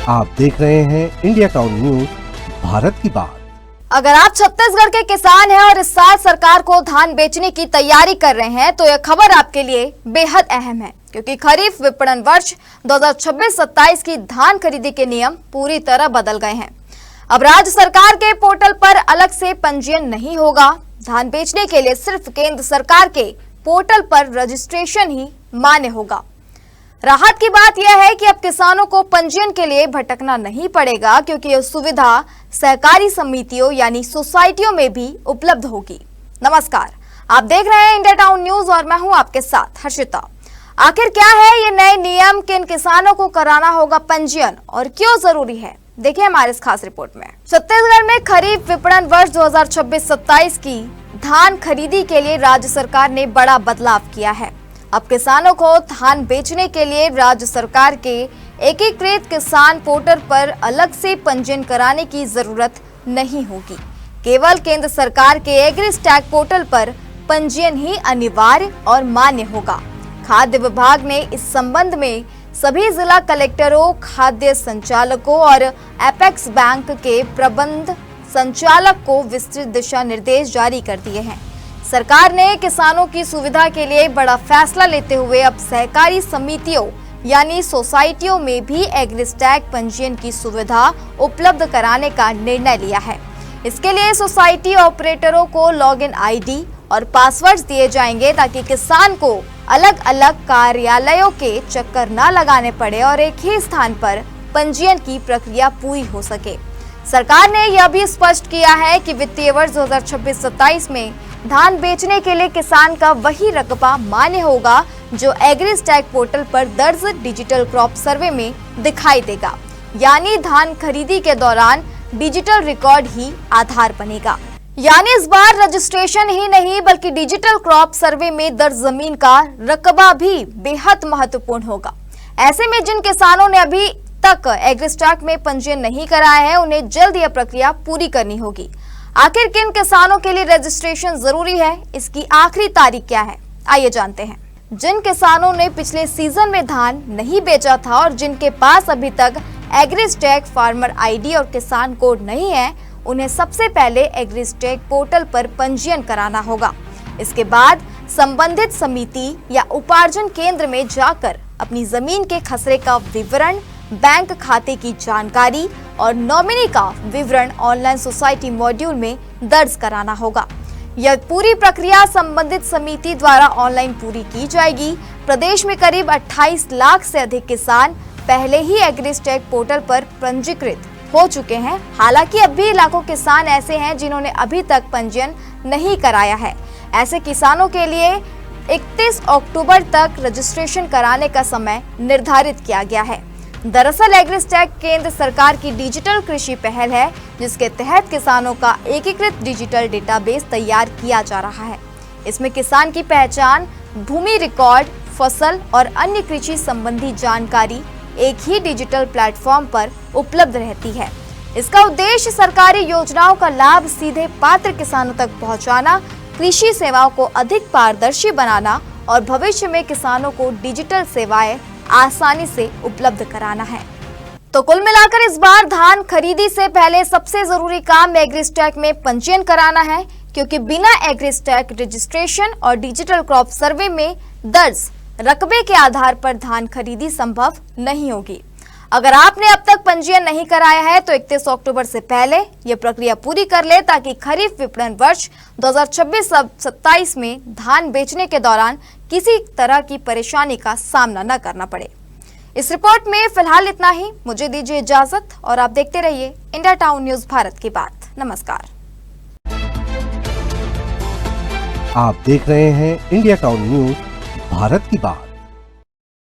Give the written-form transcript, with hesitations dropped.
आप देख रहे हैं इंडिया टाउन न्यूज, भारत की बात। अगर आप छत्तीसगढ़ के किसान हैं और इस साल सरकार को धान बेचने की तैयारी कर रहे हैं तो यह खबर आपके लिए बेहद अहम है, क्योंकि खरीफ विपणन वर्ष 2026-27 की धान खरीदी के नियम पूरी तरह बदल गए हैं। अब राज्य सरकार के पोर्टल पर अलग से पंजीयन नहीं होगा। धान बेचने के लिए सिर्फ केंद्र सरकार के पोर्टल पर रजिस्ट्रेशन ही मान्य होगा। राहत की बात यह है कि अब किसानों को पंजीयन के लिए भटकना नहीं पड़ेगा, क्योंकि यह सुविधा सहकारी समितियों यानी सोसाइटियों में भी उपलब्ध होगी। नमस्कार, आप देख रहे हैं इंडिया टाउन न्यूज और मैं हूं आपके साथ हर्षिता। आखिर क्या है ये नए नियम, किन किसानों को कराना होगा पंजीयन और क्यों जरूरी है, देखिए हमारे इस खास रिपोर्ट में। छत्तीसगढ़ में खरीफ विपणन वर्ष 2026-27 की धान खरीदी के लिए राज्य सरकार ने बड़ा बदलाव किया है। अब किसानों को धान बेचने के लिए राज्य सरकार के एकीकृत किसान पोर्टल पर अलग से पंजीयन कराने की जरूरत नहीं होगी। केवल केंद्र सरकार के एग्रीस्टैक पोर्टल पर पंजीयन ही अनिवार्य और मान्य होगा। खाद्य विभाग ने इस संबंध में सभी जिला कलेक्टरों, खाद्य संचालकों और एपेक्स बैंक के प्रबंध संचालक को विस्तृत दिशा निर्देश जारी कर दिए हैं। सरकार ने किसानों की सुविधा के लिए बड़ा फैसला लेते हुए अब सहकारी समितियों यानी सोसाइटियों में भी एग्रीस्टैक पंजीयन की सुविधा उपलब्ध कराने का निर्णय लिया है। इसके लिए सोसाइटी ऑपरेटरों को लॉगिन आईडी और पासवर्ड्स दिए जाएंगे, ताकि किसान को अलग अलग कार्यालयों के चक्कर न लगाने पड़े और एक ही स्थान पर पंजीयन की प्रक्रिया पूरी हो सके। सरकार ने यह भी स्पष्ट किया है कि वित्तीय वर्ष 2026-27 में धान बेचने के लिए किसान का वही रकबा मान्य होगा जो एग्रीस्टैक पोर्टल पर दर्ज डिजिटल क्रॉप सर्वे में दिखाई देगा, यानी धान खरीदी के दौरान डिजिटल रिकॉर्ड ही आधार बनेगा। यानी इस बार रजिस्ट्रेशन ही नहीं बल्कि डिजिटल क्रॉप सर्वे में दर्ज जमीन का रकबा भी बेहद महत्वपूर्ण होगा। ऐसे में जिन किसानों ने अभी तक एग्रीस्टैक में पंजीयन नहीं कराया है, उन्हें जल्द यह प्रक्रिया पूरी करनी होगी। आखिर किन किसानों के लिए रजिस्ट्रेशन जरूरी है, इसकी आखिरी तारीख क्या है, आइए जानते हैं। जिन किसानों ने पिछले सीजन में धान नहीं बेचा था और जिनके पास अभी तक एग्रीस्टैक फार्मर आईडी और किसान कोड नहीं है, उन्हें सबसे पहले एग्रीस्टैक पोर्टल पर पंजीयन कराना होगा। इसके बाद संबंधित समिति या उपार्जन केंद्र में जाकर अपनी जमीन के खसरे का विवरण, बैंक खाते की जानकारी और नॉमिनी का विवरण ऑनलाइन सोसाइटी मॉड्यूल में दर्ज कराना होगा। यह पूरी प्रक्रिया संबंधित समिति द्वारा ऑनलाइन पूरी की जाएगी। प्रदेश में करीब 28 लाख से अधिक किसान पहले ही एग्रीस्टैक पोर्टल पर पंजीकृत हो चुके हैं। हालांकि अब भी लाखों किसान ऐसे हैं जिन्होंने अभी तक पंजीयन नहीं कराया है। ऐसे किसानों के लिए 31 अक्टूबर तक रजिस्ट्रेशन कराने का समय निर्धारित किया गया है। दरअसल एग्रीस्टैक केंद्र सरकार की डिजिटल कृषि पहल है, जिसके तहत किसानों का एकीकृत डिजिटल डेटाबेस तैयार किया जा रहा है। इसमें किसान की पहचान, भूमि रिकॉर्ड, फसल और अन्य कृषि संबंधी जानकारी एक ही डिजिटल प्लेटफॉर्म पर उपलब्ध रहती है। इसका उद्देश्य सरकारी योजनाओं का लाभ सीधे पात्र किसानों तक पहुंचाना, कृषि सेवाओं को अधिक पारदर्शी बनाना और भविष्य में किसानों को डिजिटल सेवाएं आसानी से उपलब्ध कराना है। तो कुल मिलाकर इस बार धान खरीदी से पहले सबसे जरूरी काम एग्रीस्टैक में पंजीयन कराना है, क्योंकि बिना एग्रीस्टैक रजिस्ट्रेशन और डिजिटल क्रॉप सर्वे में दर्ज रकबे के आधार पर धान खरीदी संभव नहीं होगी। अगर आपने अब तक पंजीयन नहीं कराया है तो 31 अक्टूबर से पहले यह प्रक्रिया पूरी कर ले, ताकि खरीफ विपणन वर्ष 2026-27 में धान बेचने के दौरान किसी तरह की परेशानी का सामना न करना पड़े। इस रिपोर्ट में फिलहाल इतना ही। मुझे दीजिए इजाजत और आप देखते रहिए इंडिया टाउन न्यूज, भारत की बात। नमस्कार। आप देख रहे हैं इंडिया टाउन न्यूज, भारत की बात।